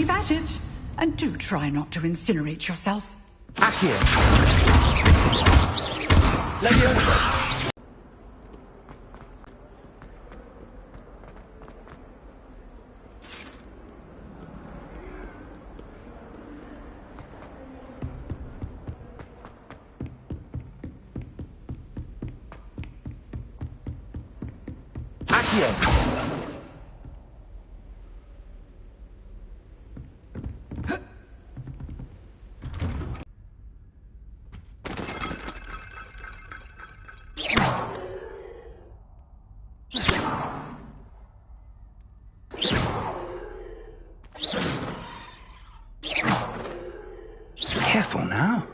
Keep at it, and do try not to incinerate yourself. Accio. Leviosa. Accio. Careful now.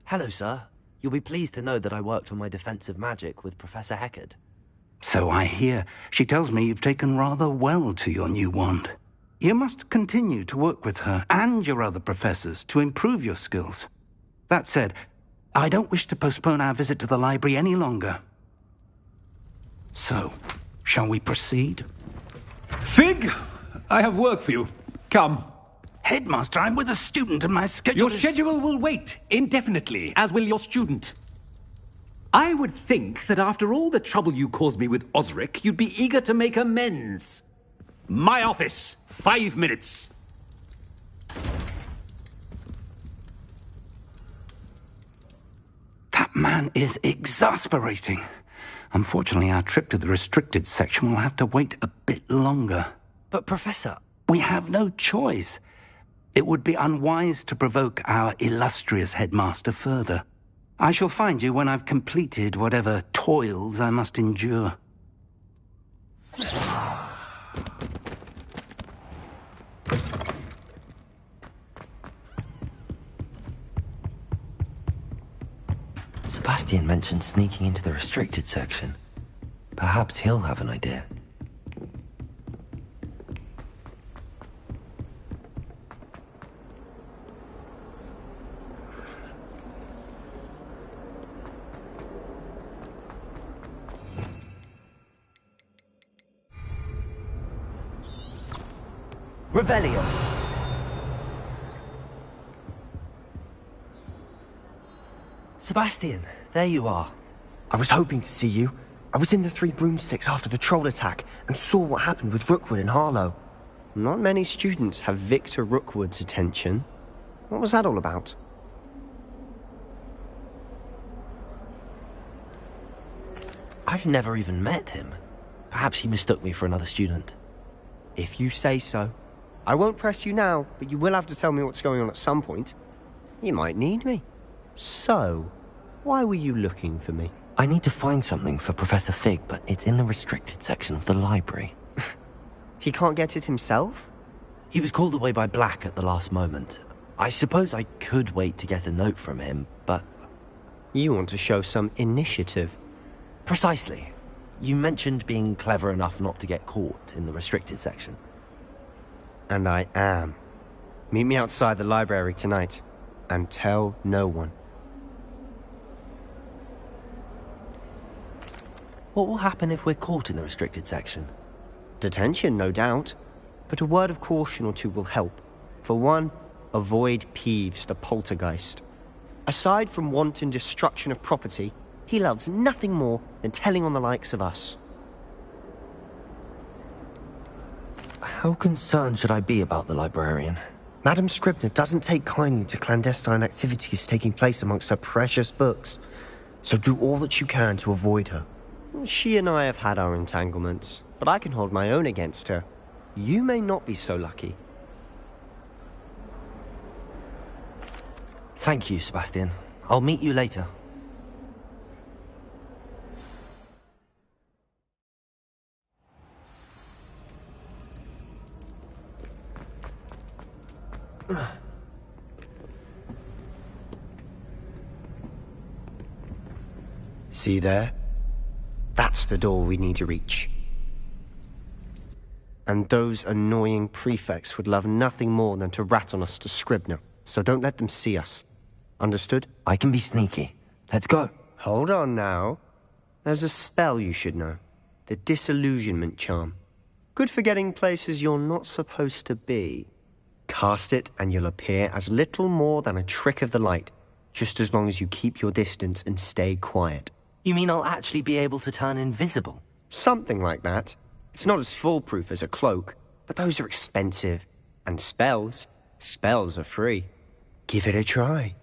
Hello, sir. You'll be pleased to know that I worked on my defensive magic with Professor Heckard. So I hear. She tells me you've taken rather well to your new wand. You must continue to work with her and your other professors to improve your skills. That said, I don't wish to postpone our visit to the library any longer. So, shall we proceed? Fig, I have work for you. Come. Headmaster, I'm with a student and my schedule Your schedule will wait indefinitely, as will your student. I would think that after all the trouble you caused me with Osric, you'd be eager to make amends. My office, 5 minutes. That man is exasperating. Unfortunately, our trip to the restricted section will have to wait a bit longer. But, Professor... We have no choice. It would be unwise to provoke our illustrious headmaster further. I shall find you when I've completed whatever toils I must endure. Sebastian mentioned sneaking into the restricted section. Perhaps he'll have an idea. Revelio. Sebastian, there you are. I was hoping to see you. I was in the Three Broomsticks after the troll attack and saw what happened with Rookwood and Harlow. Not many students have Victor Rookwood's attention. What was that all about? I've never even met him. Perhaps he mistook me for another student. If you say so. I won't press you now, but you will have to tell me what's going on at some point. You might need me. So, why were you looking for me? I need to find something for Professor Fig, but it's in the restricted section of the library. He can't get it himself? He was called away by Black at the last moment. I suppose I could wait to get a note from him, but... You want to show some initiative. Precisely. You mentioned being clever enough not to get caught in the restricted section. And I am. Meet me outside the library tonight, and tell no one. What will happen if we're caught in the restricted section? Detention, no doubt. But a word of caution or two will help. For one, avoid Peeves, the poltergeist. Aside from wanton destruction of property, he loves nothing more than telling on the likes of us. How concerned should I be about the librarian? Madame Scribner doesn't take kindly to clandestine activities taking place amongst her precious books, so do all that you can to avoid her. She and I have had our entanglements, but I can hold my own against her. You may not be so lucky. Thank you, Sebastian. I'll meet you later. See there? That's the door we need to reach. And those annoying prefects would love nothing more than to rat on us to Scribner, so don't let them see us. Understood? I can be sneaky. Let's go. Hold on now. There's a spell you should know. The Disillusionment Charm. Good for getting places you're not supposed to be. Cast it and you'll appear as little more than a trick of the light, just as long as you keep your distance and stay quiet. You mean I'll actually be able to turn invisible? Something like that. It's not as foolproof as a cloak, but those are expensive. And spells are free. Give it a try.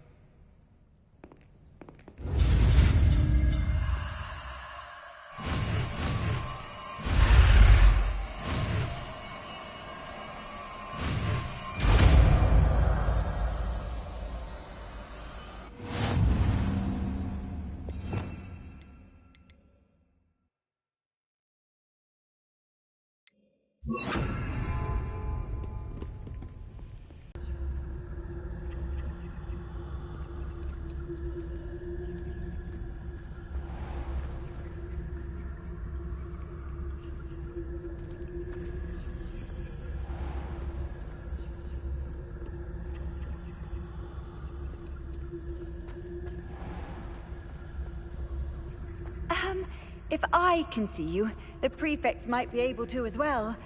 If I can see you, the prefects might be able to as well.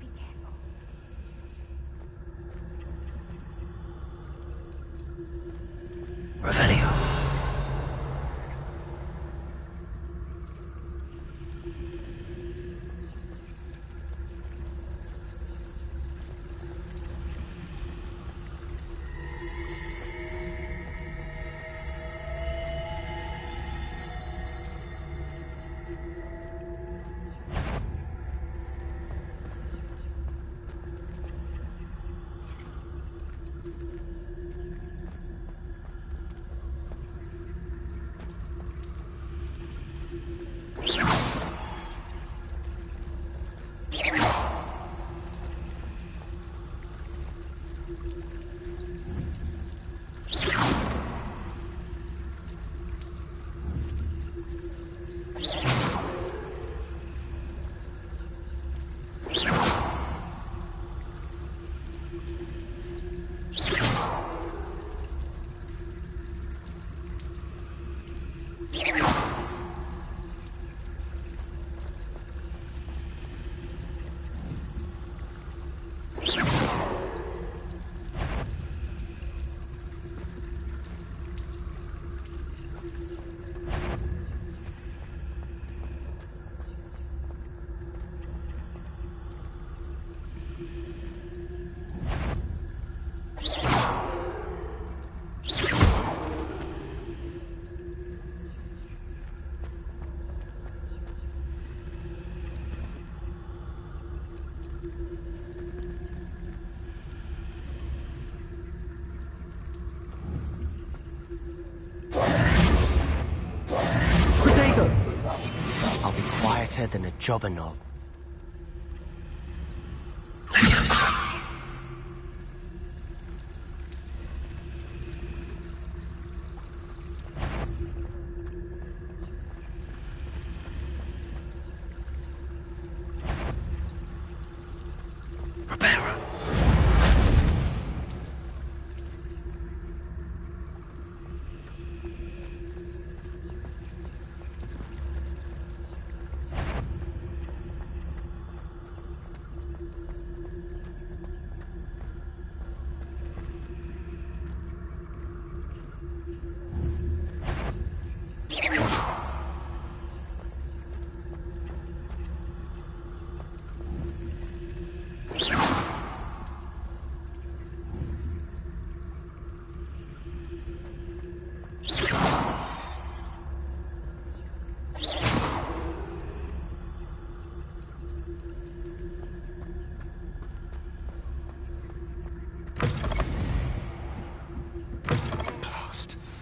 Be careful. Revelio. I'll be quieter than a jobberknoll.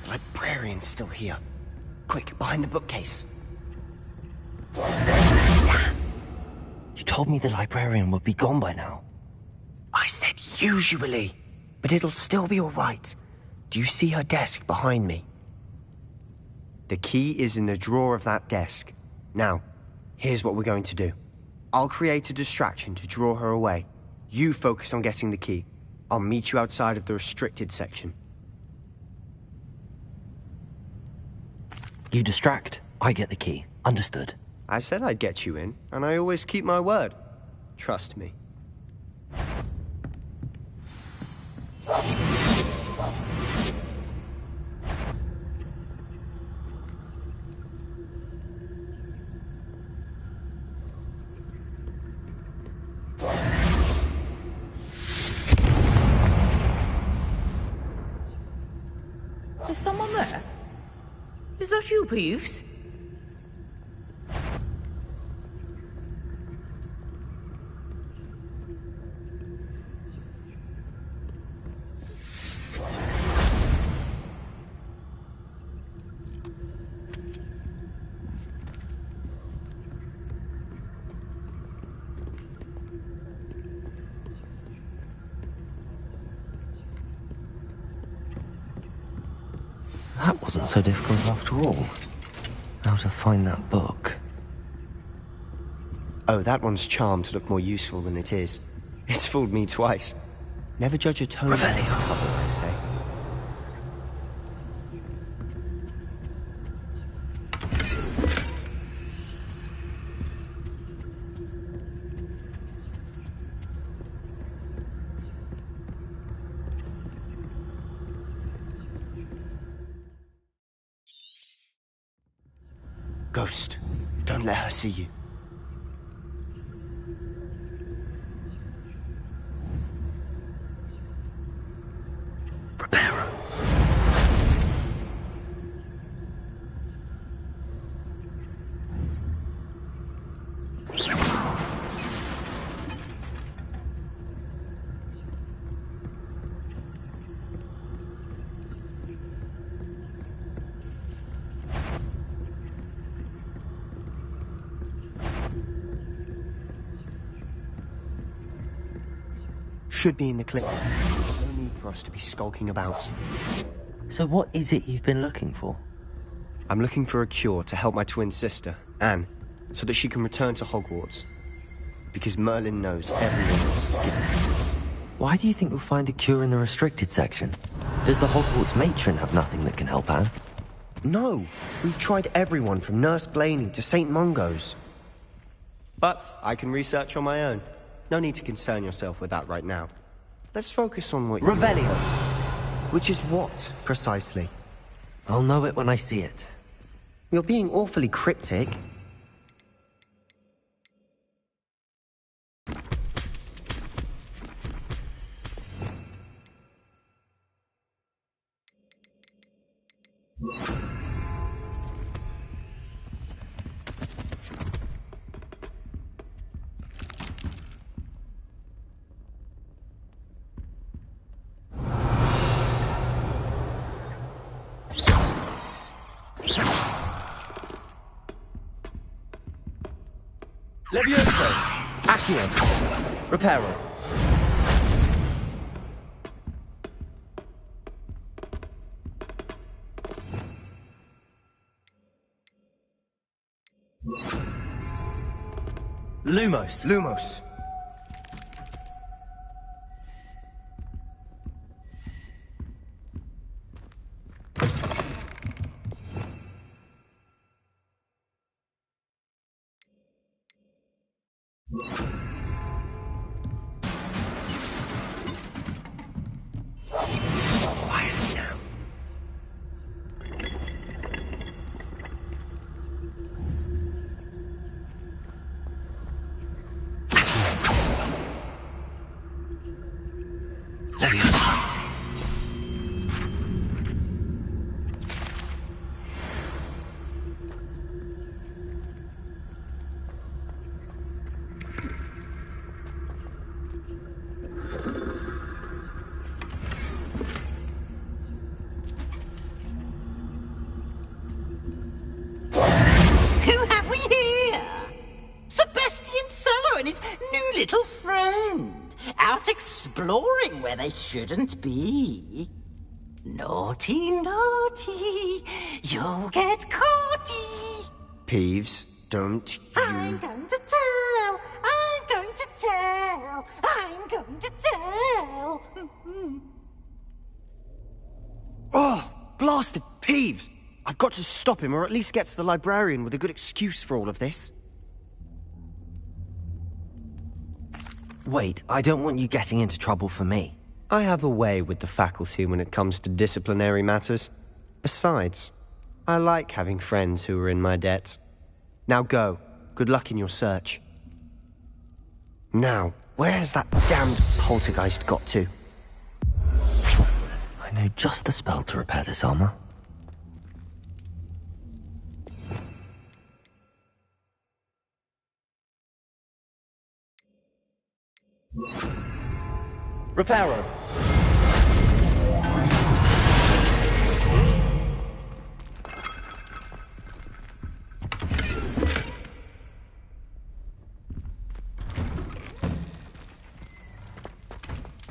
The librarian's still here. Quick, behind the bookcase. You told me the librarian would be gone by now. I said usually, but it'll still be all right. Do you see her desk behind me? The key is in the drawer of that desk. Now, here's what we're going to do. I'll create a distraction to draw her away. You focus on getting the key. I'll meet you outside of the restricted section. You distract, I get the key. Understood. I said I'd get you in, and I always keep my word. Trust me. Is someone there? Is that you, Peeves? That wasn't so difficult after all. How to find that book. Oh, that one's charmed to look more useful than it is. It's fooled me twice. Never judge a tome by its cover, I say. Ghost, don't let her see you. Reparo. Should be in the clip. There's no need for us to be skulking about. So what is it you've been looking for? I'm looking for a cure to help my twin sister, Anne, so that she can return to Hogwarts. Because Merlin knows everyone else is given. Why do you think you'll find a cure in the restricted section? Does the Hogwarts matron have nothing that can help Anne? No, we've tried everyone from Nurse Blaney to St. Mungo's. But I can research on my own. No need to concern yourself with that right now. Let's focus on what Revelio! Which is what, precisely? I'll know it when I see it. You're being awfully cryptic. Levioso! Accio! Reparo! Lumos! Lumos. Quietly now. Who have we here? Sebastian Cello and his new little friend, out exploring where they shouldn't be. Naughty, naughty, you'll get caughty. Peeves, don't I'm you... going to tell, I'm going to tell, I'm going to tell. Oh, blasted Peeves! I've got to stop him, or at least get to the librarian with a good excuse for all of this. Wait, I don't want you getting into trouble for me. I have a way with the faculty when it comes to disciplinary matters. Besides, I like having friends who are in my debt. Now go. Good luck in your search. Now, where has that damned poltergeist got to? I know just the spell to repair this armor. Reparo!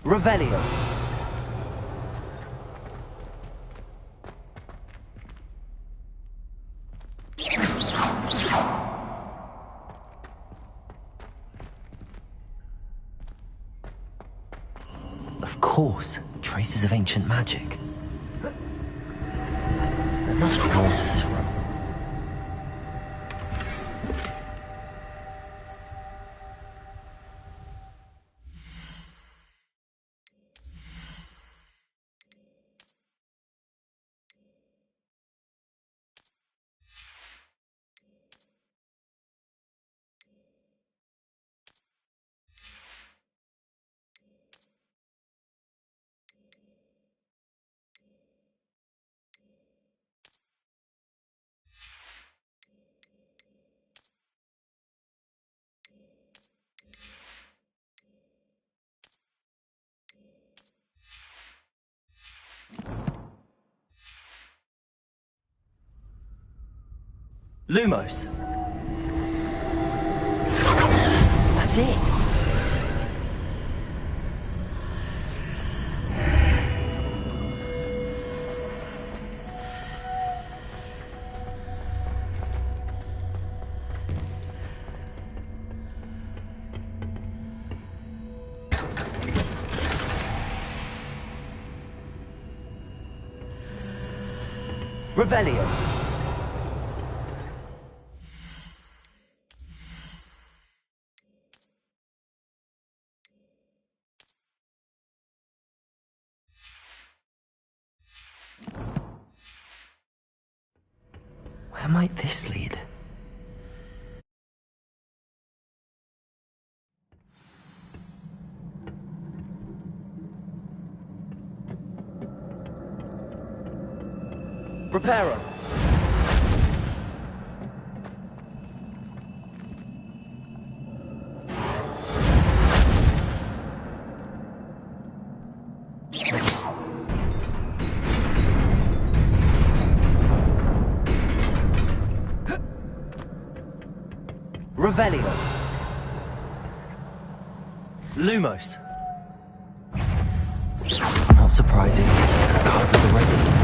Revelio! Of course, traces of ancient magic. There must be more to this room. Lumos. That's it. Revelio. Where might this lead? Reparo. Revelio. Lumos. Not surprising. Cards at the ready.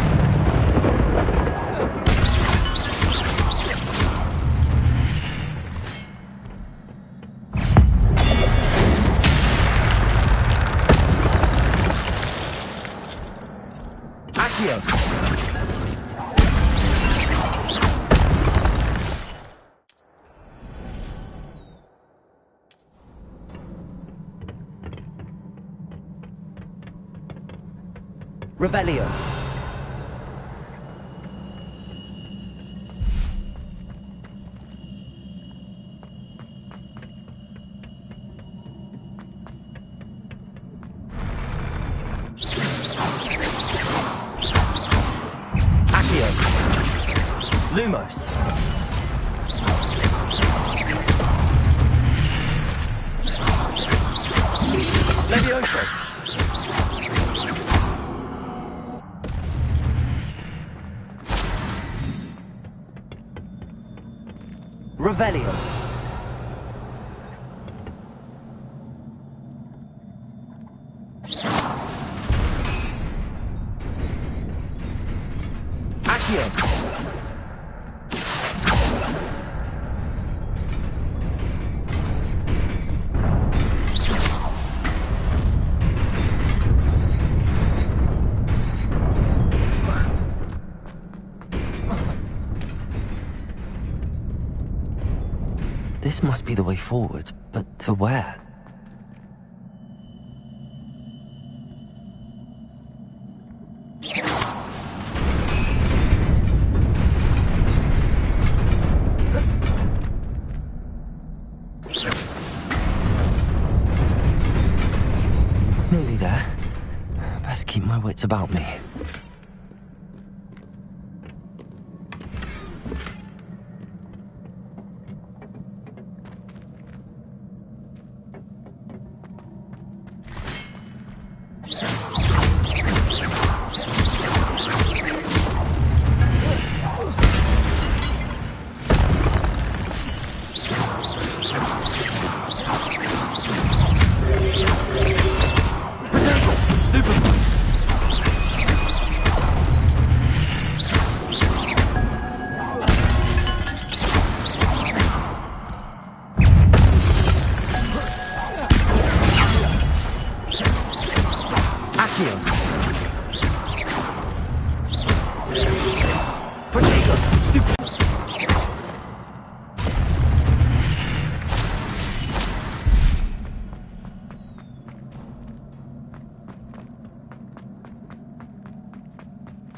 Revelio. Accio. Lumos. Levioso. Revelio. Accio. This must be the way forward, but to where? Nearly there. Best keep my wits about me.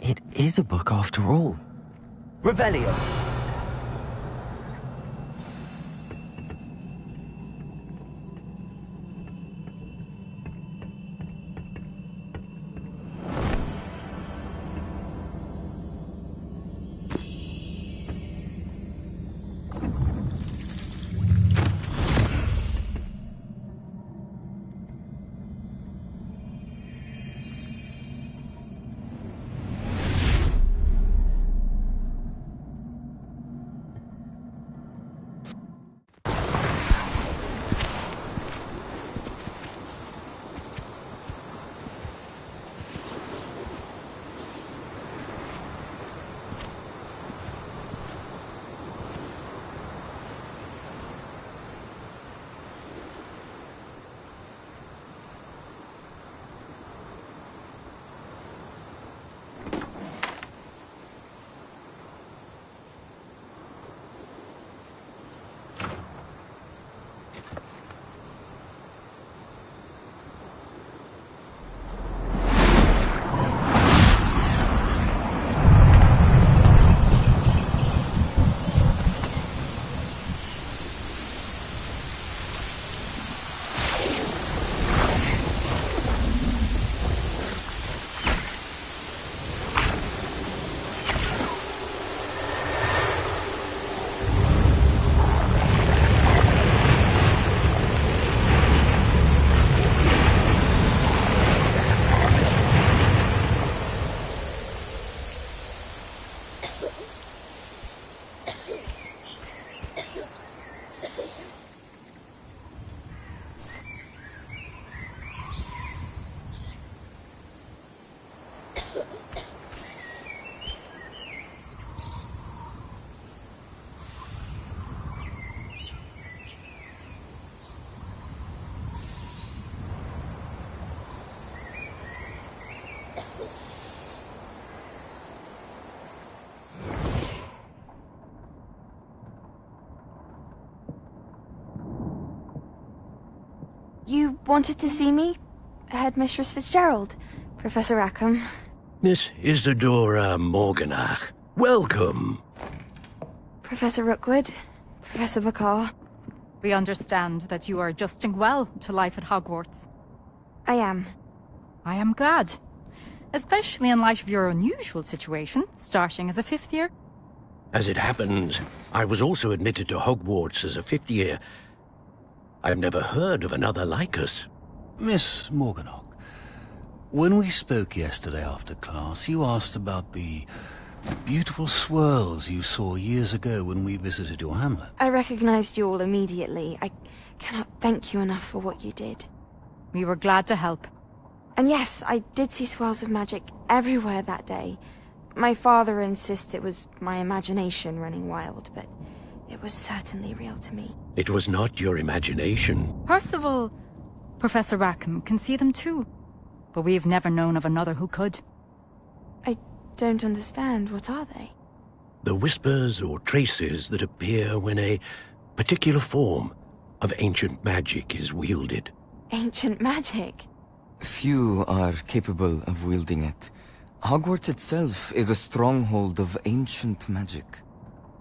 It is a book after all. Revelio. You wanted to see me? Headmistress Fitzgerald? Professor Rackham? Miss Isadora Morganach, welcome. Professor Rookwood? Professor Bakar? We understand that you are adjusting well to life at Hogwarts. I am. I am glad. Especially in light of your unusual situation, starting as a 5th year. As it happens, I was also admitted to Hogwarts as a 5th year. I've never heard of another like us. Miss Morganach, when we spoke yesterday after class, you asked about the beautiful swirls you saw years ago when we visited your hamlet. I recognized you all immediately. I cannot thank you enough for what you did. We were glad to help. And yes, I did see swirls of magic everywhere that day. My father insists it was my imagination running wild, but it was certainly real to me. It was not your imagination. Percival, Professor Rackham can see them too. But we've never known of another who could. I don't understand. What are they? The whispers or traces that appear when a particular form of ancient magic is wielded. Ancient magic? Few are capable of wielding it. Hogwarts itself is a stronghold of ancient magic.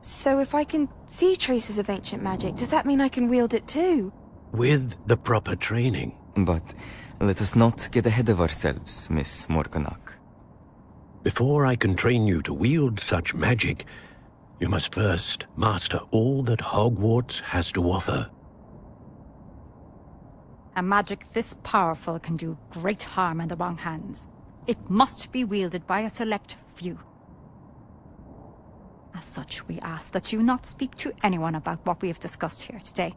So if I can see traces of ancient magic, does that mean I can wield it too? With the proper training. But let us not get ahead of ourselves, Miss Morganach. Before I can train you to wield such magic, you must first master all that Hogwarts has to offer. A magic this powerful can do great harm in the wrong hands. It must be wielded by a select few. As such, we ask that you not speak to anyone about what we have discussed here today.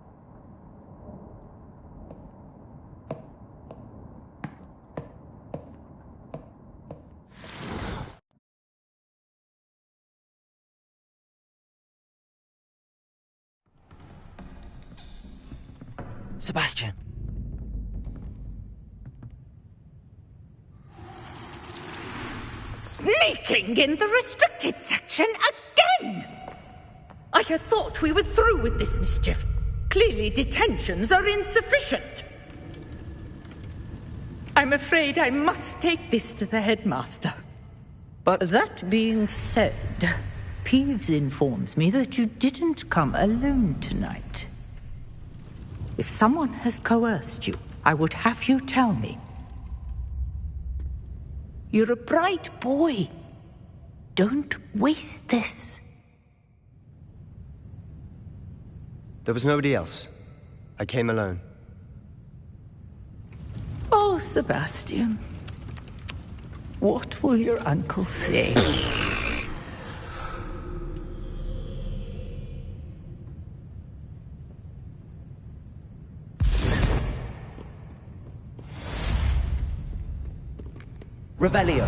Sebastian. Sneaking in the restricted section again! I had thought we were through with this mischief. Clearly detentions are insufficient. I'm afraid I must take this to the headmaster. But that being said, Peeves informs me that you didn't come alone tonight. If someone has coerced you, I would have you tell me. You're a bright boy. Don't waste this. There was nobody else. I came alone. Oh, Sebastian. What will your uncle say? Revelio.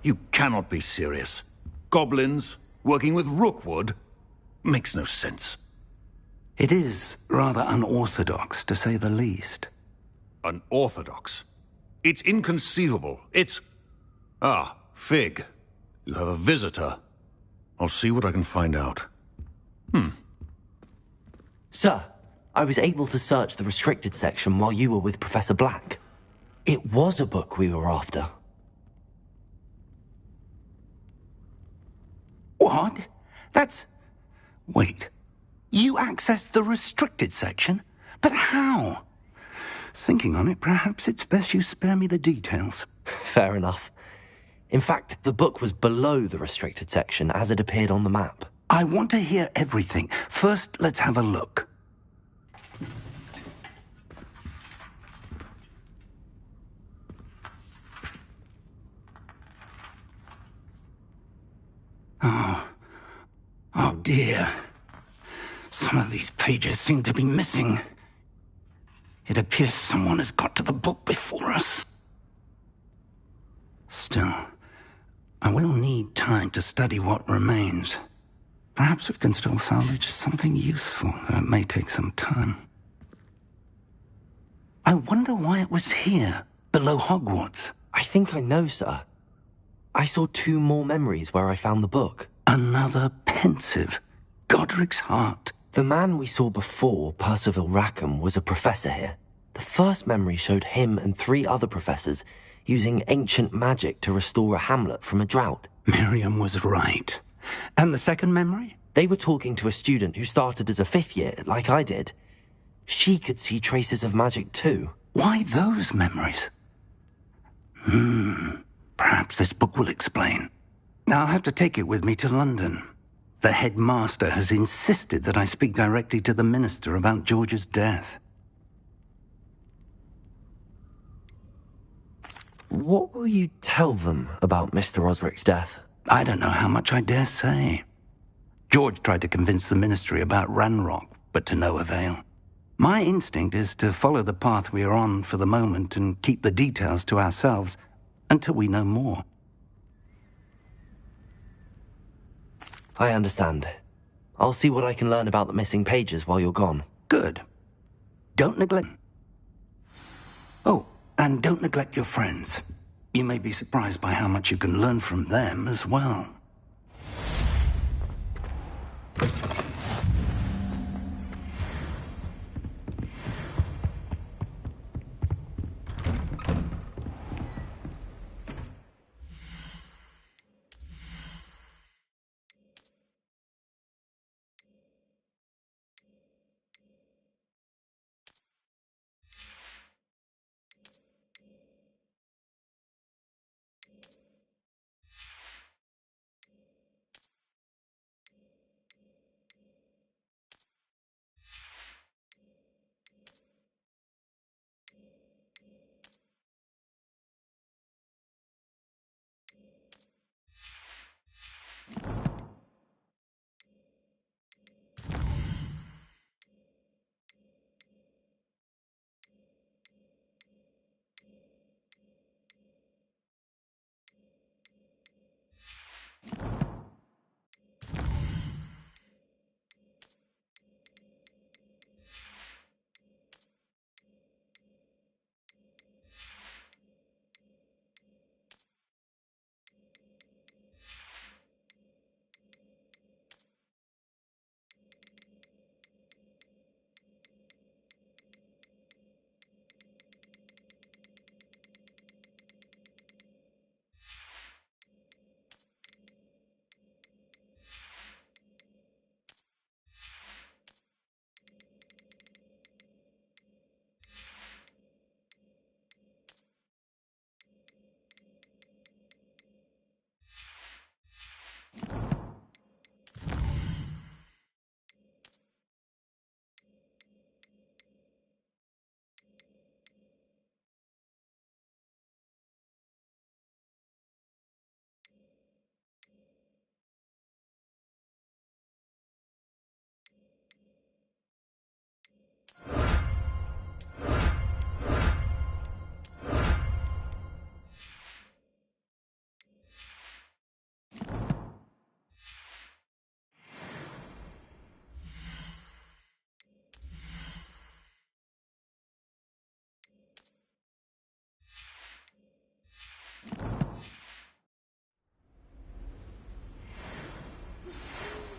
You cannot be serious. Goblins working with Rookwood? Makes no sense. It is rather unorthodox, to say the least. Unorthodox? It's inconceivable. It's... Ah, Fig. You have a visitor. I'll see what I can find out. Sir, I was able to search the restricted section while you were with Professor Black. It was a book we were after. What? That's... Wait. You accessed the restricted section? But how? Thinking on it, perhaps it's best you spare me the details. Fair enough. In fact, the book was below the restricted section as it appeared on the map. I want to hear everything. First, let's have a look. Oh dear. Some of these pages seem to be missing. It appears someone has got to the book before us. Still, I will need time to study what remains. Perhaps we can still salvage something useful, though it may take some time. I wonder why it was here, below Hogwarts. I think I know, sir. I saw 2 more memories where I found the book. Another pensive. Godric's heart. The man we saw before, Percival Rackham, was a professor here. The first memory showed him and 3 other professors using ancient magic to restore a hamlet from a drought. Miriam was right. And the second memory? They were talking to a student who started as a 5th year, like I did. She could see traces of magic too. Why those memories? Perhaps this book will explain. I'll have to take it with me to London. The headmaster has insisted that I speak directly to the minister about George's death. What will you tell them about Mr. Osric's death? I don't know how much I dare say. George tried to convince the ministry about Ranrock, but to no avail. My instinct is to follow the path we are on for the moment and keep the details to ourselves until we know more. I understand. I'll see what I can learn about the missing pages while you're gone. Good. Don't neglect... Oh, and don't neglect your friends. You may be surprised by how much you can learn from them as well.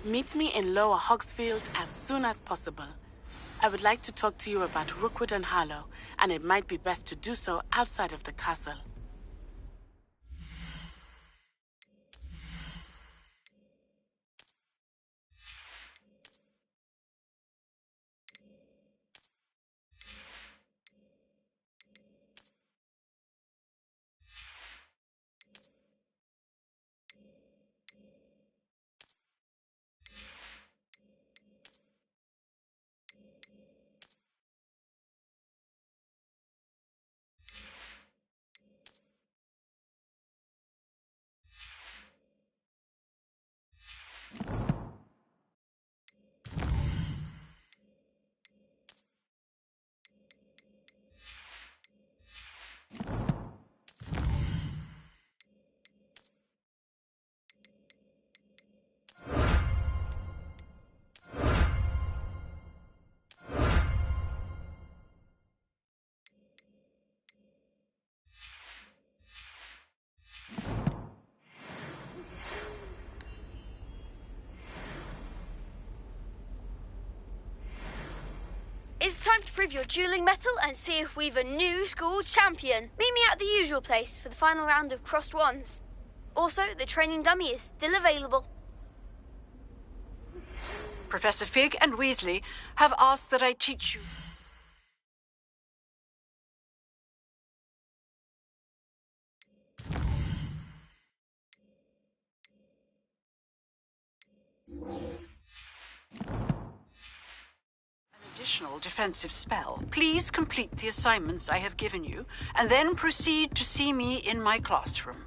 Meet me in Lower Hogsfield as soon as possible. I would like to talk to you about Rookwood and Harlow, and it might be best to do so outside of the castle. It's time to prove your dueling mettle and see if we've a new school champion. Meet me at the usual place for the final round of crossed wands. Also, the training dummy is still available. Professor Fig and Weasley have asked that I teach you. Additional defensive spell. Please complete the assignments I have given you, and then proceed to see me in my classroom.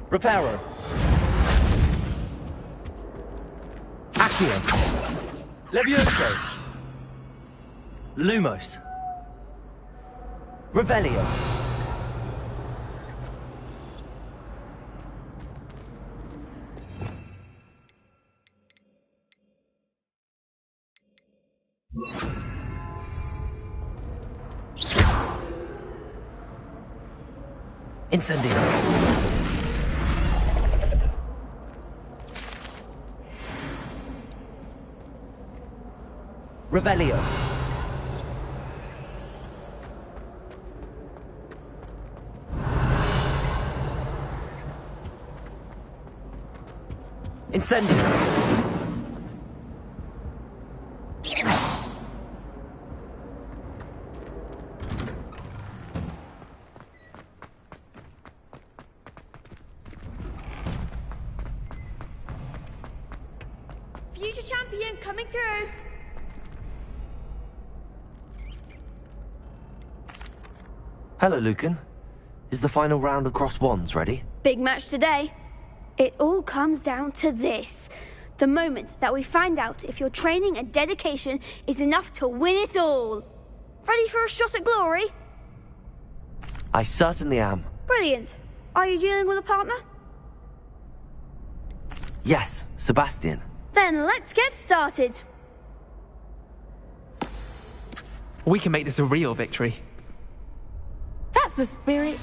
Reparo. Accio. Levioso. Lumos. Revelio. Incendio. Revelio. Incendio. Future champion coming through. Hello, Lucan. Is the final round of cross wands ready? Big match today. It all comes down to this. The moment that we find out if your training and dedication is enough to win it all. Ready for a shot at glory? I certainly am. Brilliant. Are you dealing with a partner? Yes, Sebastian. Then let's get started. We can make this a real victory. That's the spirit.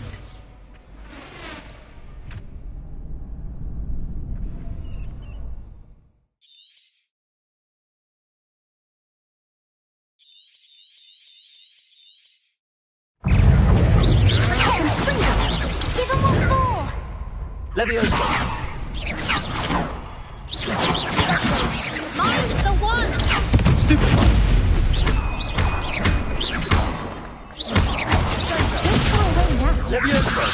Give him one more. Levioso. Mine's the one. Stupid. Levioso.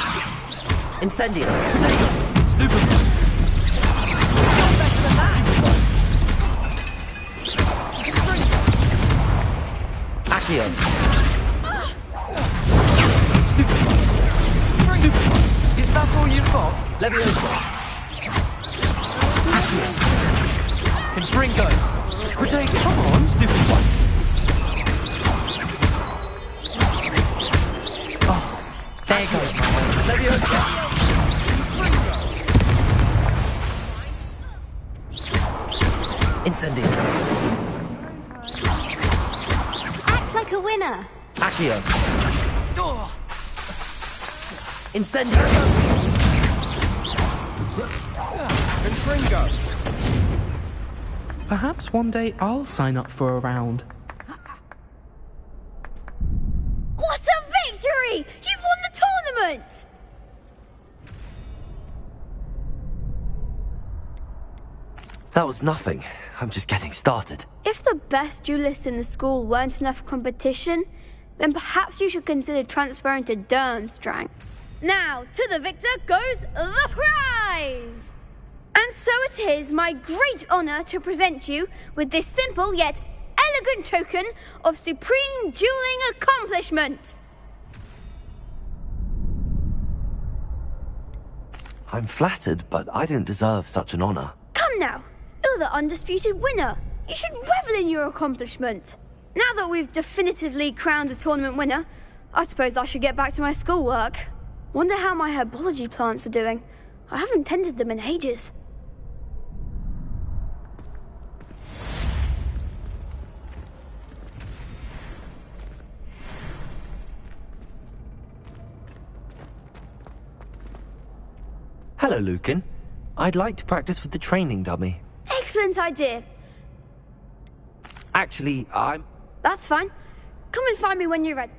Incendio. Stupid. Accio. Stupid one. Is that all you've got? Leviosa. Accio. Confringo. Protego. Come on, stupid one. Oh, there goes my way. Leviosa. Incendio. Act like a winner. Accio. Incendio. Confringo. Perhaps one day I'll sign up for a round. What a victory! You've won the tournament! That was nothing. I'm just getting started. If the best duelists in the school weren't enough for competition, then perhaps you should consider transferring to Durmstrang. Now, to the victor goes the prize! And so it is my great honor to present you with this simple yet elegant token of supreme dueling accomplishment. I'm flattered, but I don't deserve such an honor. Come now, you're the undisputed winner. You should revel in your accomplishment. Now that we've definitively crowned the tournament winner, I suppose I should get back to my schoolwork. Wonder how my herbology plants are doing. I haven't tended them in ages. Hello, Lucan. I'd like to practice with the training dummy. Excellent idea. Actually, I'm... That's fine. Come and find me when you're ready.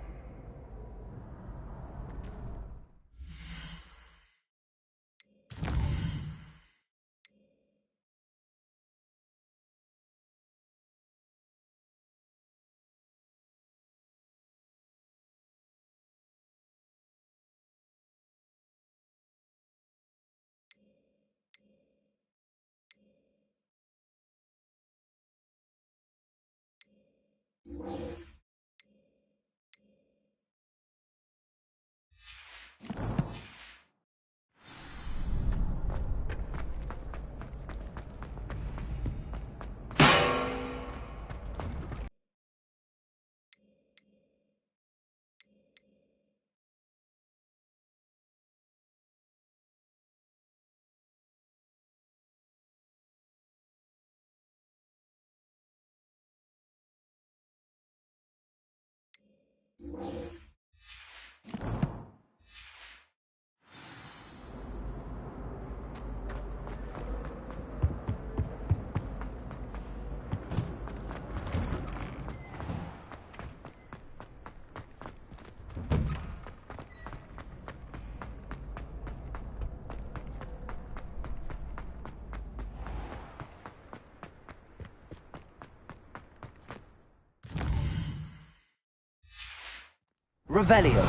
Revelio.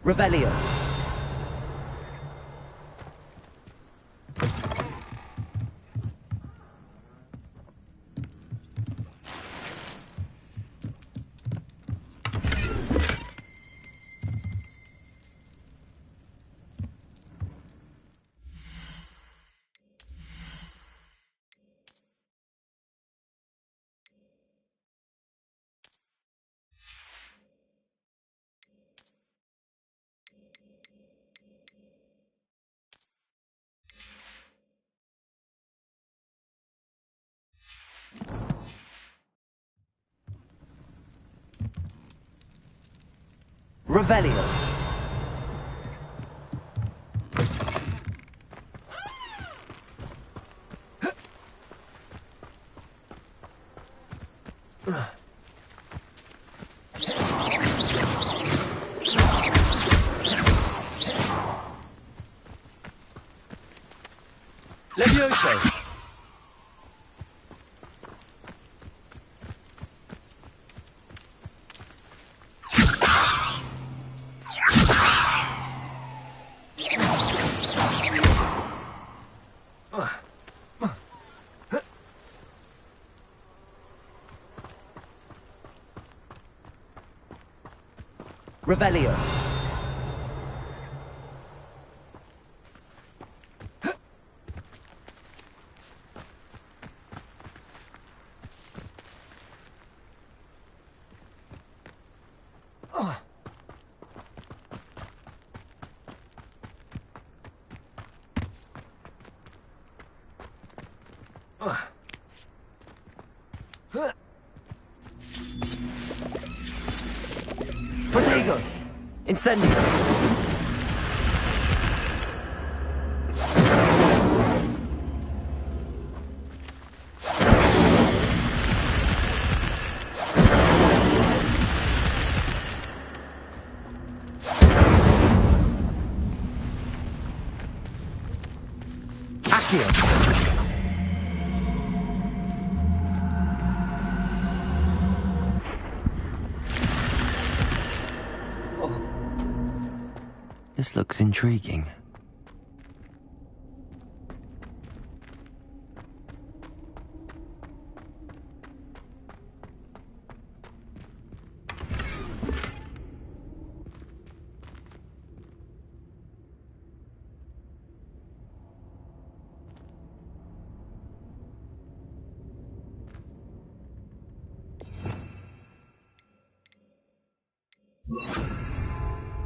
Revelio. Revelio. Levioso. Revelio. Protego! Incendio! Accio! This looks intriguing.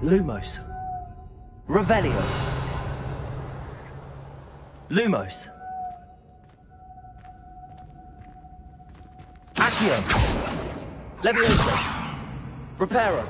Lumos. Revelio. Lumos. Accio. Levioso. Reparo.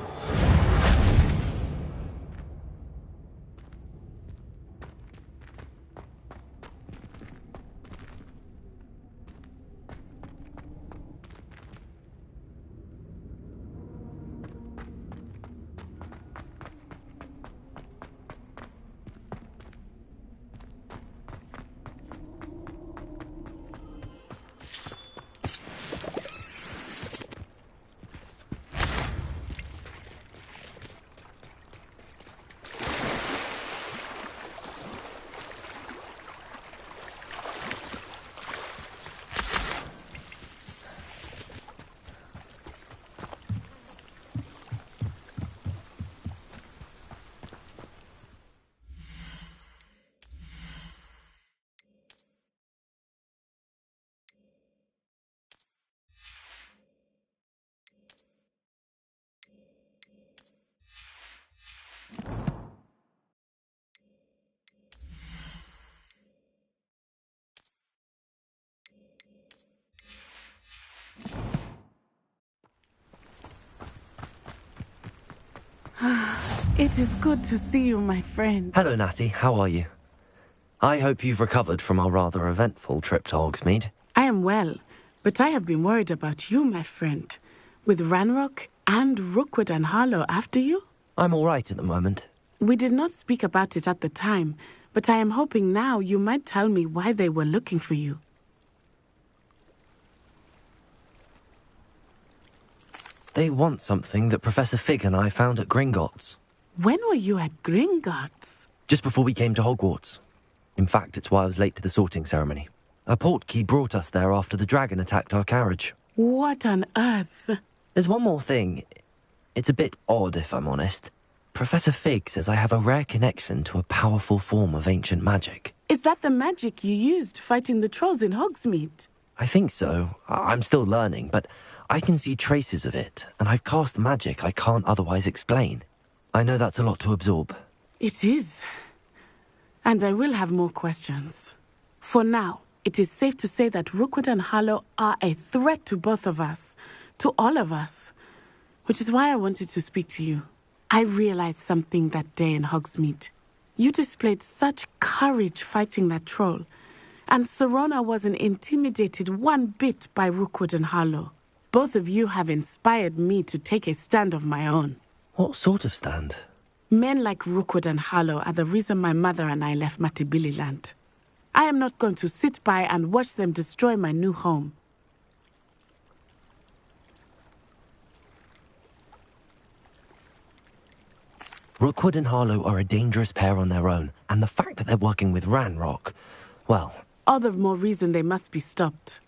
It is good to see you, my friend. Hello, Natty. How are you? I hope you've recovered from our rather eventful trip to Hogsmeade. I am well, but I have been worried about you, my friend. With Ranrock and Rookwood and Harlow after you? I'm all right at the moment. We did not speak about it at the time, but I am hoping now you might tell me why they were looking for you. They want something that Professor Fig and I found at Gringotts. When were you at Gringotts? Just before we came to Hogwarts. In fact, it's why I was late to the sorting ceremony. A portkey brought us there after the dragon attacked our carriage. What on earth? There's one more thing. It's a bit odd, if I'm honest. Professor Fig says I have a rare connection to a powerful form of ancient magic. Is that the magic you used fighting the trolls in Hogsmeade? I think so. I'm still learning, but I can see traces of it, and I've cast magic I can't otherwise explain. I know that's a lot to absorb. It is. And I will have more questions. For now, it is safe to say that Rookwood and Harlow are a threat to both of us, to all of us, which is why I wanted to speak to you. I realized something that day in Hogsmeade. You displayed such courage fighting that troll, and Serona wasn't intimidated one bit by Rookwood and Harlow. Both of you have inspired me to take a stand of my own. What sort of stand? Men like Rookwood and Harlow are the reason my mother and I left Matibili land. I am not going to sit by and watch them destroy my new home. Rookwood and Harlow are a dangerous pair on their own, and the fact that they're working with Ranrock, well... All the more reason they must be stopped.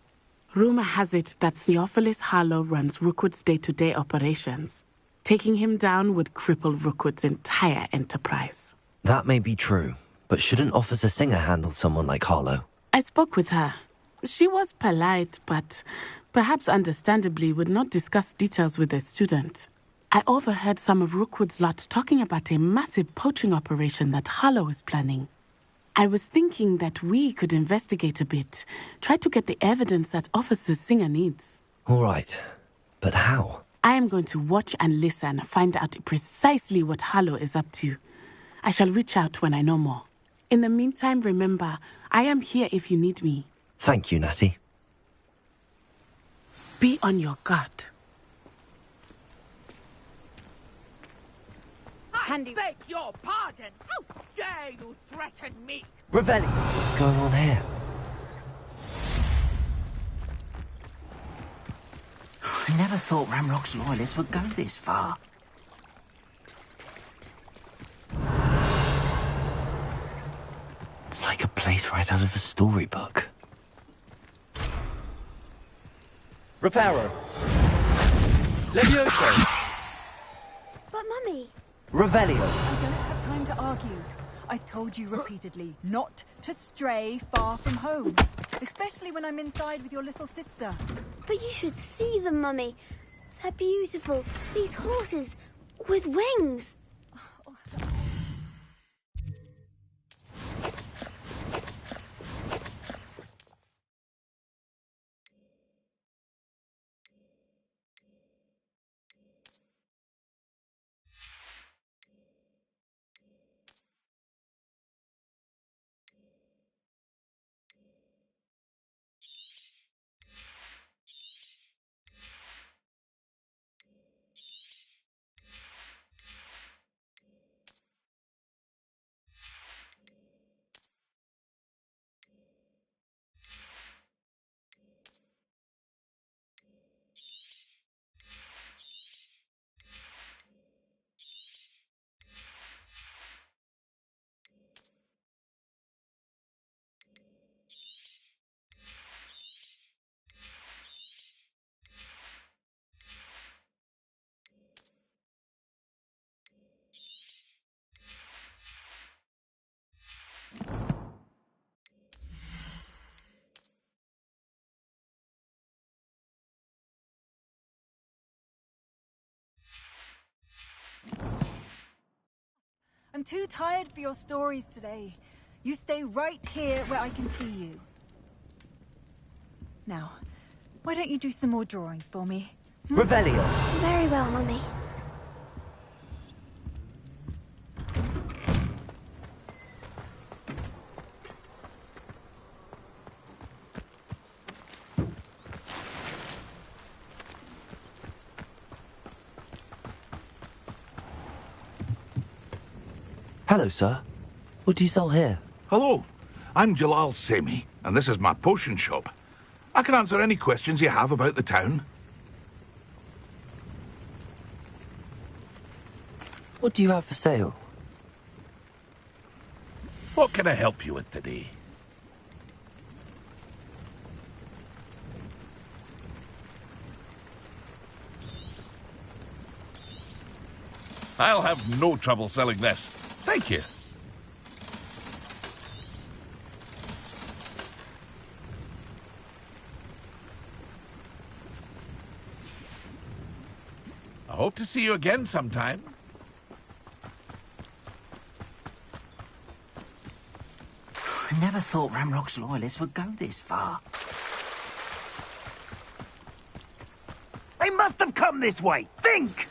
Rumor has it that Theophilus Harlow runs Rookwood's day-to-day operations. Taking him down would cripple Rookwood's entire enterprise. That may be true, but shouldn't Officer Singer handle someone like Harlow? I spoke with her. She was polite, but perhaps understandably would not discuss details with a student. I overheard some of Rookwood's lot talking about a massive poaching operation that Harlow is planning. I was thinking that we could investigate a bit, try to get the evidence that Officer Singer needs. All right, but how? I am going to watch and listen, find out precisely what Harlow is up to. I shall reach out when I know more. In the meantime, remember, I am here if you need me. Thank you, Natty. Be on your guard. I beg your pardon. How dare you threaten me? Revelli! What's going on here? I never thought Ramrock's loyalists would go this far. It's like a place right out of a storybook. Reparo! Levioso! But Mummy... Revelio! I don't have time to argue. I've told you repeatedly not to stray far from home. Especially when I'm inside with your little sister. But you should see them, Mummy. They're beautiful. These horses with wings. I'm too tired for your stories today. You stay right here where I can see you. Now, why don't you do some more drawings for me? Revelio! Very well, Mummy. Hello, sir. What do you sell here? Hello, I'm Jalal Semi, and this is my potion shop. I can answer any questions you have about the town. What do you have for sale? What can I help you with today? I'll have no trouble selling this. Thank you. I hope to see you again sometime. I never thought Ramrock's loyalists would go this far. They must have come this way! Think!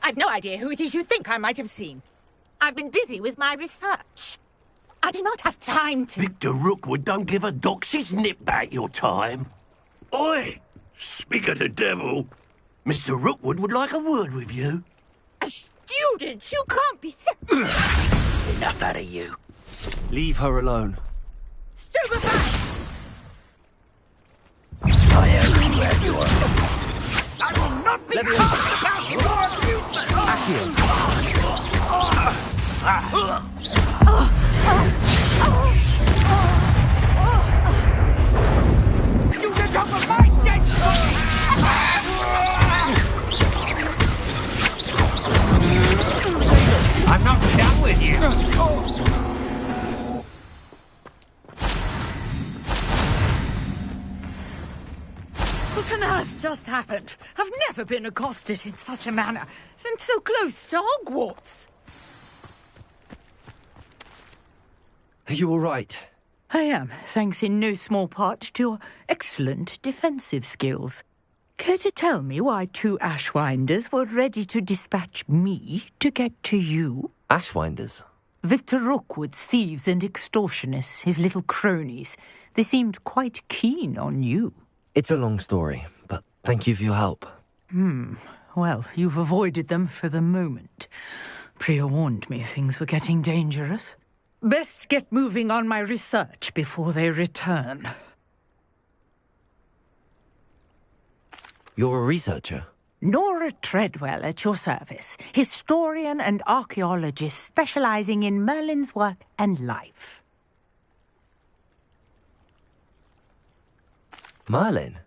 I've no idea who it is you think I might have seen. I've been busy with my research. I do not have time to... Victor Rookwood don't give a doxy's nip back your time. Oi! Speak of the devil. Mr. Rookwood would like a word with you. A student? You can't be... Enough out of you. Leave her alone. Stupefy! I only have your... I will not be cast about your amusement! You get off of my dead I'm not done with you! What on earth just happened? I've never been accosted in such a manner, and so close to Hogwarts. Are you all right? I am, thanks in no small part to your excellent defensive skills. Care to tell me why 2 Ashwinders were ready to dispatch me to get to you? Ashwinders? Victor Rookwood's thieves and extortionists, his little cronies. They seemed quite keen on you. It's a long story, but thank you for your help. Well, you've avoided them for the moment. Priya warned me things were getting dangerous. Best get moving on my research before they return. You're a researcher? Nora Treadwell at your service, historian and archaeologist specializing in Merlin's work and life. Merlin?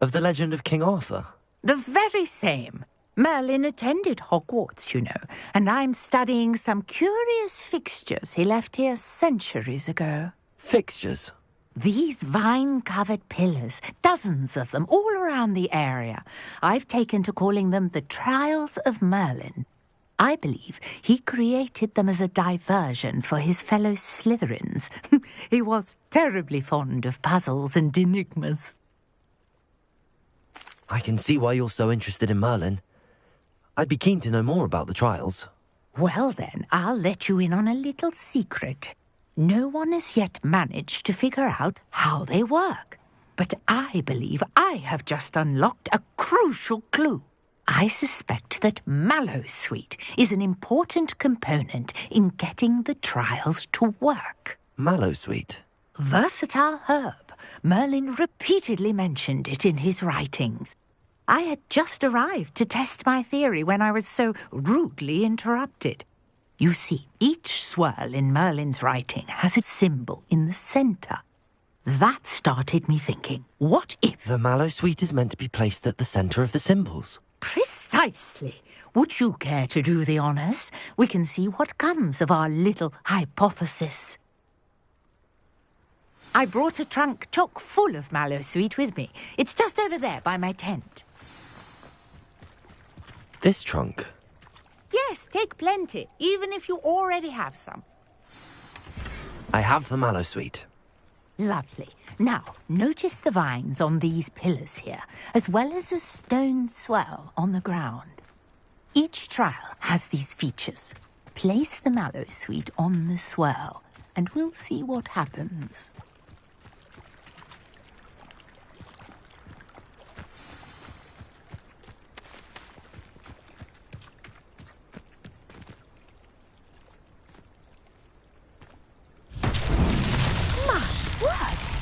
Of the legend of King Arthur? The very same. Merlin attended Hogwarts, you know, and I'm studying some curious fixtures he left here centuries ago. Fixtures? These vine-covered pillars, dozens of them, all around the area. I've taken to calling them the Trials of Merlin. I believe he created them as a diversion for his fellow Slytherins. He was terribly fond of puzzles and enigmas. I can see why you're so interested in Merlin. I'd be keen to know more about the trials. Well then, I'll let you in on a little secret. No one has yet managed to figure out how they work. But I believe I have just unlocked a crucial clue. I suspect that Mallowsweet is an important component in getting the trials to work. Mallowsweet? Versatile herb. Merlin repeatedly mentioned it in his writings. I had just arrived to test my theory when I was so rudely interrupted. You see, each swirl in Merlin's writing has a symbol in the centre. That started me thinking, what if... The Mallowsweet is meant to be placed at the centre of the symbols. Precisely. Would you care to do the honours? We can see what comes of our little hypothesis. I brought a trunk chock full of Mallowsweet with me. It's just over there by my tent. This trunk? Yes, take plenty, even if you already have some. I have the Mallowsweet. Lovely. Now, notice the vines on these pillars here, as well as a stone swell on the ground. Each trial has these features. Place the Mallowsweet on the swell, and we'll see what happens.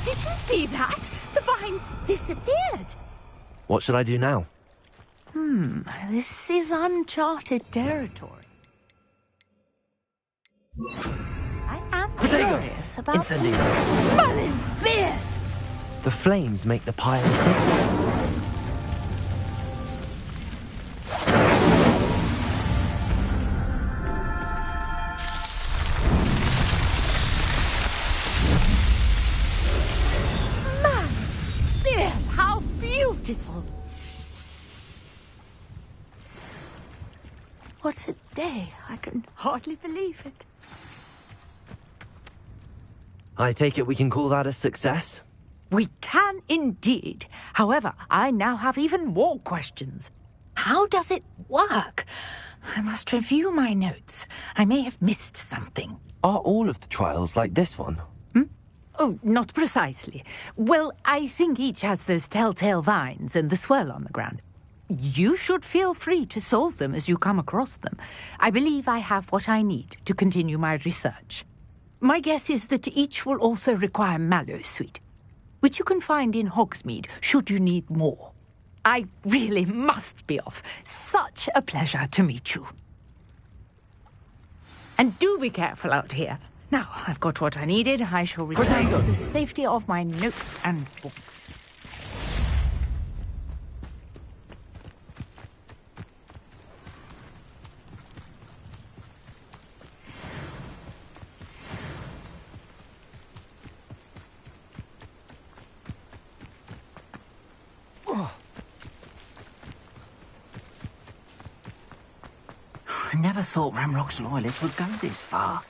Did you see that? The vines disappeared. What should I do now? This is uncharted territory. I am curious about Incendies. Merlin's beard. The flames make the pyre sink. How beautiful! What a day! I can hardly believe it. I take it we can call that a success? We can indeed. However, I now have even more questions. How does it work? I must review my notes. I may have missed something. Are all of the trials like this one? Oh, not precisely. Well, I think each has those telltale vines and the swirl on the ground. You should feel free to solve them as you come across them. I believe I have what I need to continue my research. My guess is that each will also require mallow sweet, which you can find in Hogsmeade should you need more. I really must be off. Such a pleasure to meet you. And do be careful out here. Now, I've got what I needed. I shall return to the safety of my notes and books. I never thought Ramrock's loyalists would go this far.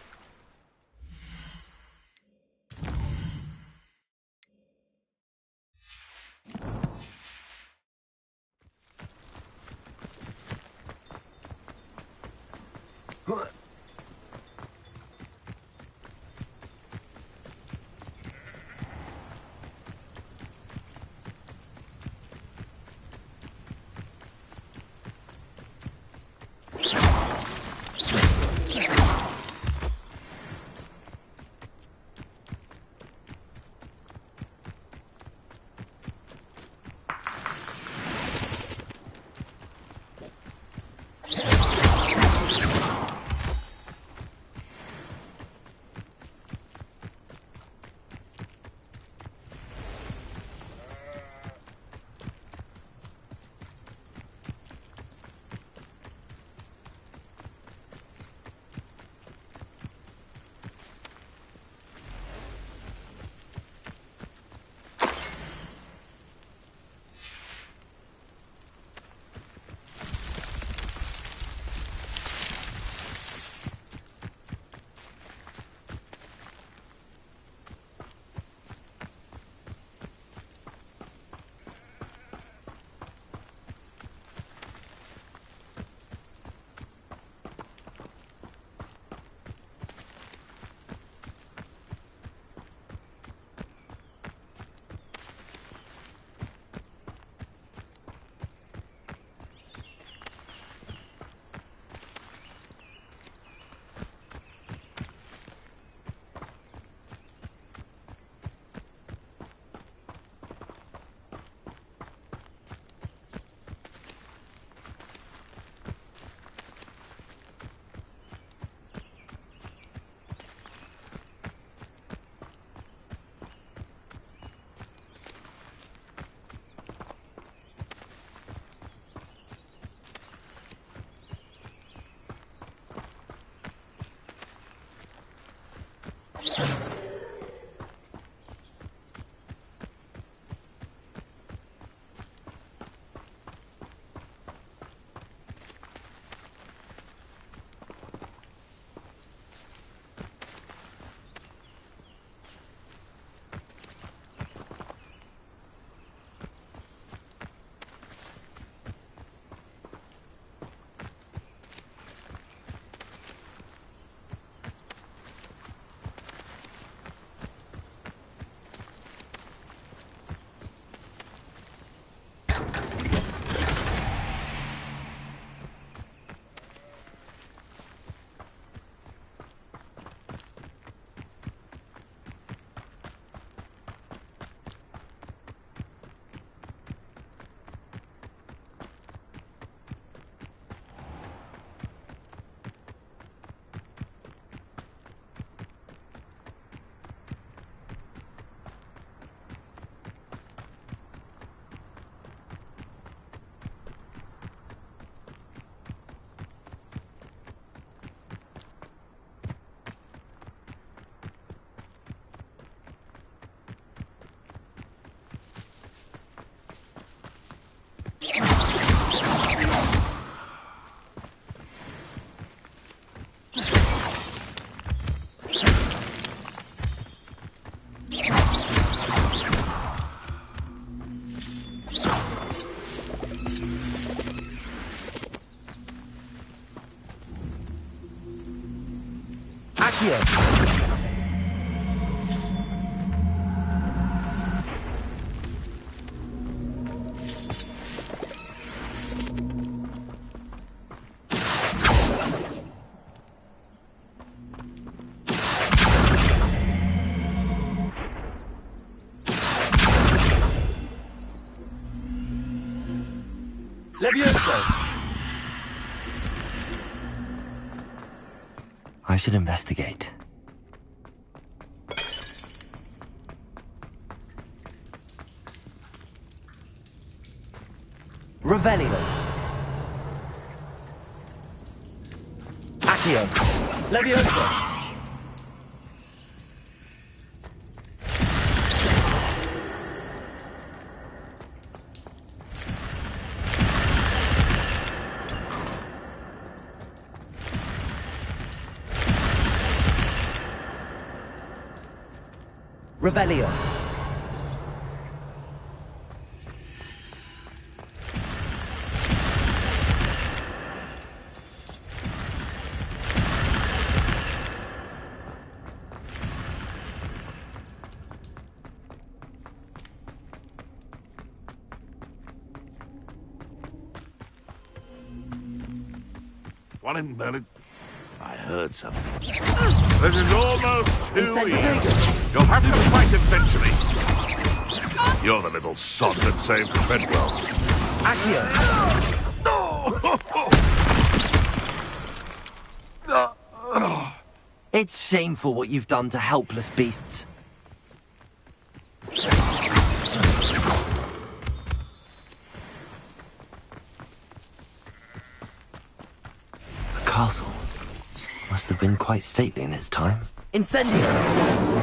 Accio! Levioso! I should investigate. Revelio. Accio. Levioso! Revelio. One in Berlin. I heard something. This is almost too easy. You'll have to fight eventually. You're the little sod that saved Treadwell. Accio! It's shameful what you've done to helpless beasts. The castle must have been quite stately in its time. Incendio!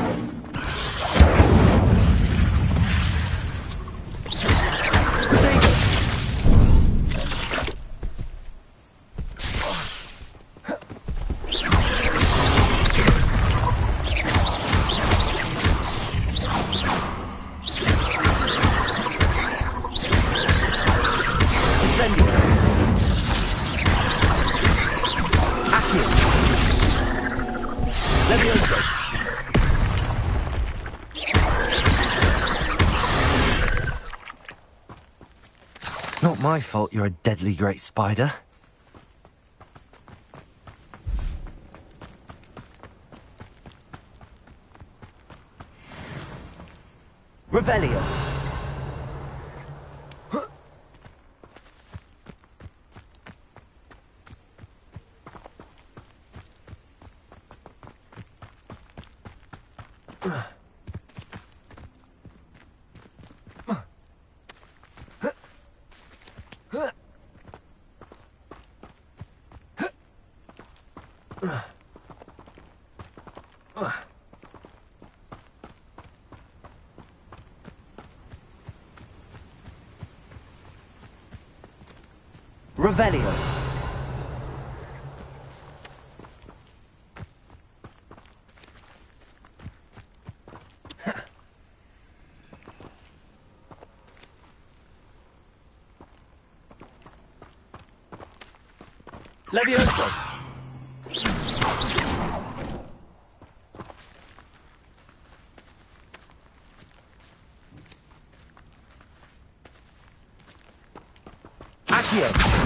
Not my fault you're a deadly great spider. Revelio. Revelio. Levioso! Accio!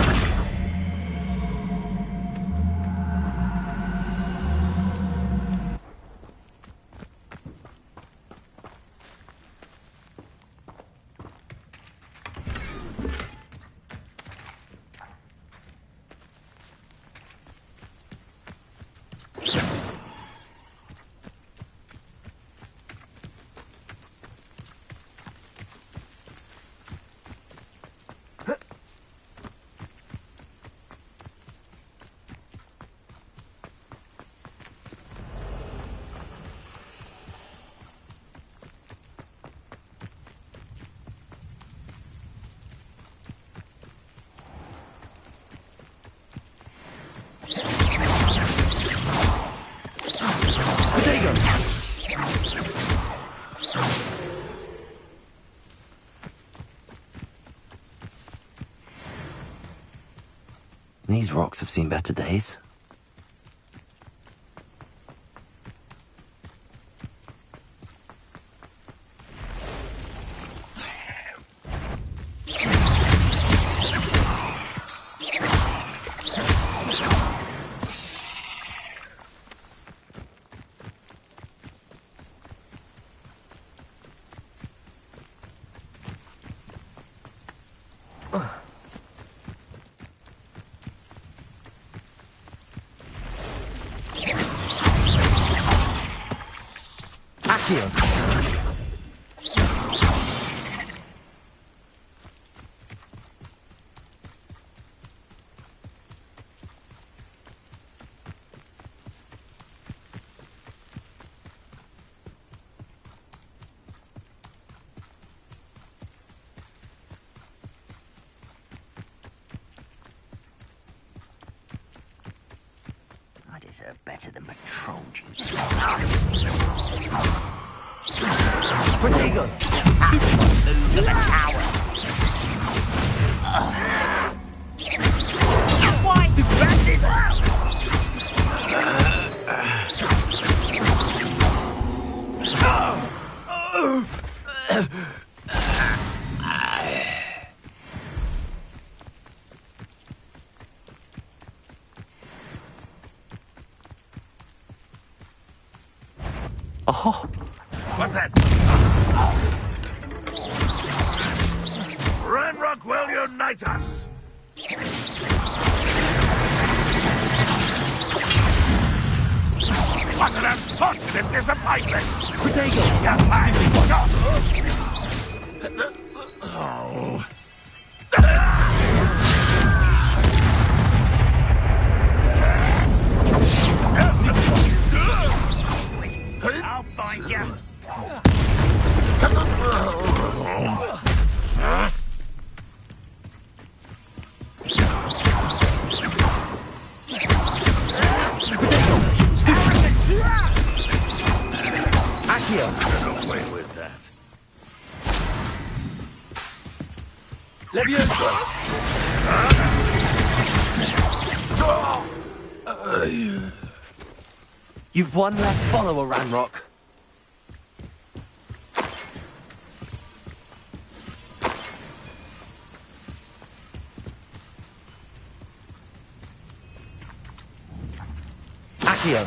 These rocks have seen better days. Accio. I deserve better than patrol duty. Protego! Move to the tower. Why do this out? Oh. What's that? Ranrock will unite us! What an unfortunate disappointment! Protego! Your time is short! Oh. I'll find you. Accio. Get away with that. Leviosa. You've one less follower, Ranrock. Accio.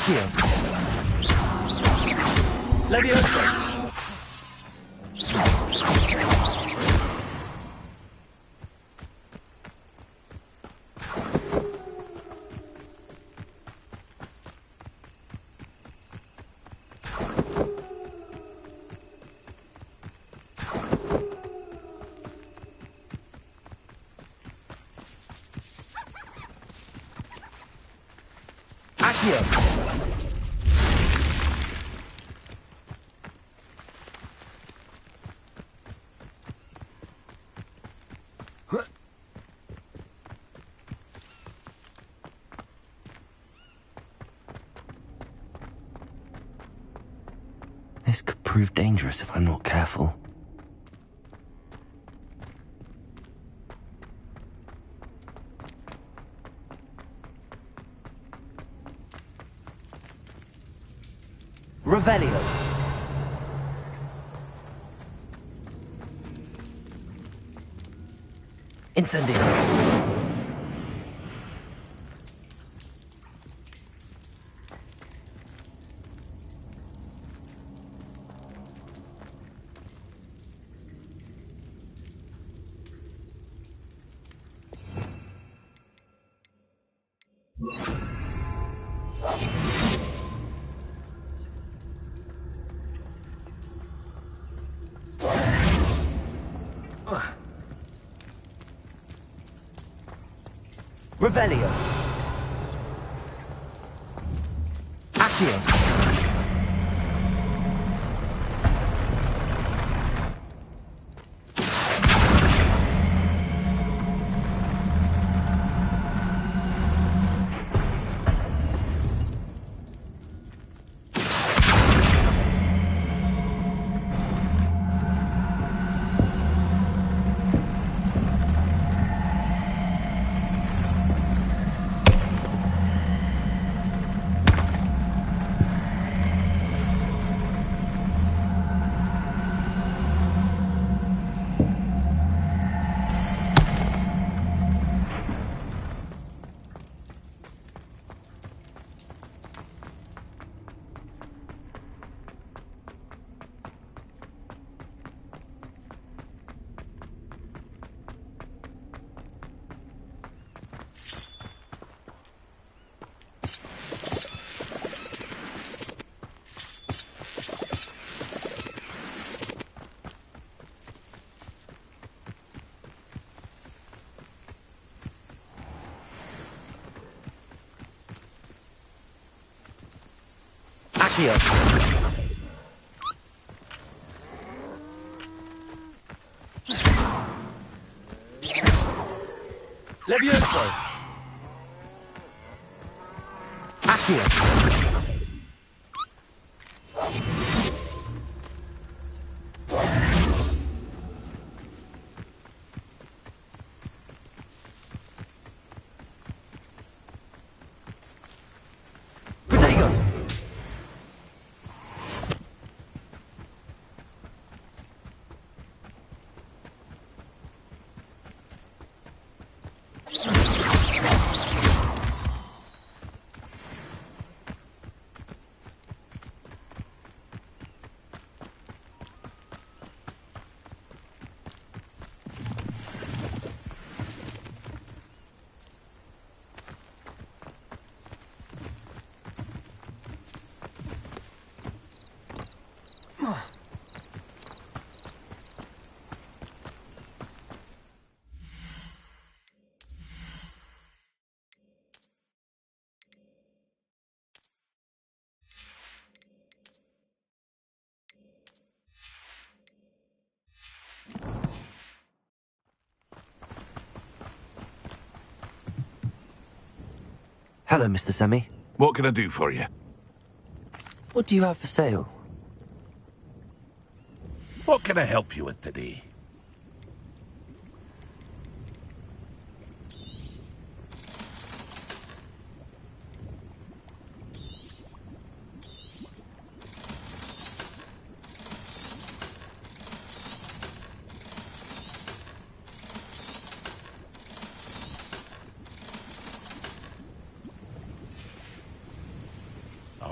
Accio. Levioso. This could prove dangerous if I'm not careful. Revelio. Incendio. Revelio. Accio. Accio. Levioso. Accio. Hello, Mr. Semi. What can I do for you? What do you have for sale? What can I help you with today?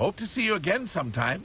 Hope to see you again sometime.